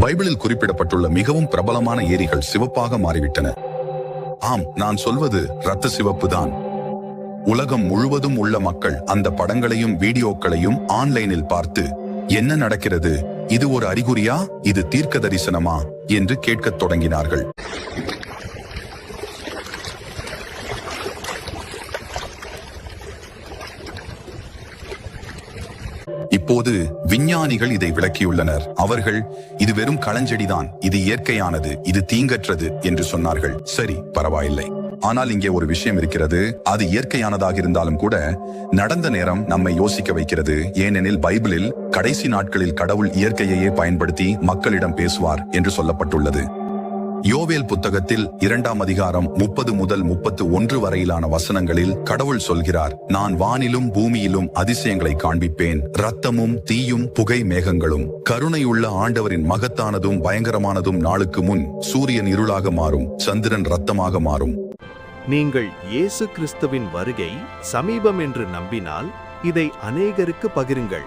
பைபிளில் குறிப்பிடப்பட்டுள்ள மிகவும் பிரபலமான ஏரிகள் சிவப்பாக மாறிவிட்டன. ஆம், நான் சொல்வது இரத்த சிவப்பு தான். உலகம் முழுவதும் உள்ள மக்கள் அந்த படங்களையும் வீடியோக்களையும் ஆன்லைனில் பார்த்து, என்ன நடக்கிறது, இது ஒரு அறிகுறியா, இது தீர்க்க தரிசனமா என்று கேட்கத் தொடங்கினார்கள். இப்போது விஞ்ஞானிகள் இதை விளக்கியுள்ளனர். அவர்கள், இது வெறும் களஞ்செடிதான், இது இயற்கையானது, இது தீங்கற்றது என்று சொன்னார்கள். சரி, பரவாயில்லை. ஆனால் இங்கே ஒரு விஷயம் இருக்கிறது. அது இயற்கையானதாக இருந்தாலும் கூட நடந்த நேரம் நம்மை யோசிக்க வைக்கிறது. ஏனெனில் பைபிளில் கடைசி நாட்களில் கடவுள் இயற்கையையே பயன்படுத்தி மக்களிடம் பேசுவார் என்று சொல்லப்பட்டுள்ளது. யோவேல் புத்தகத்தில் 2ஆம் அதிகாரம் 30 முதல் 31 வரையிலான வசனங்களில் கடவுள் சொல்கிறார், நான் வானிலும் பூமியிலும் அதிசயங்களை காண்பிப்பேன், இரத்தமும் தீயும் புகை மேகங்களும். கருணையுள்ள ஆண்டவரின் மகத்தானதும் பயங்கரமானதும் நாளுக்கு முன் சூரியன் இருளாக மாறும், சந்திரன் இரத்தமாக மாறும். நீங்கள் இயேசு கிறிஸ்துவின் வருகை சமீபம் என்று நம்பினால் இதை அநேகருக்கு பகிருங்கள்.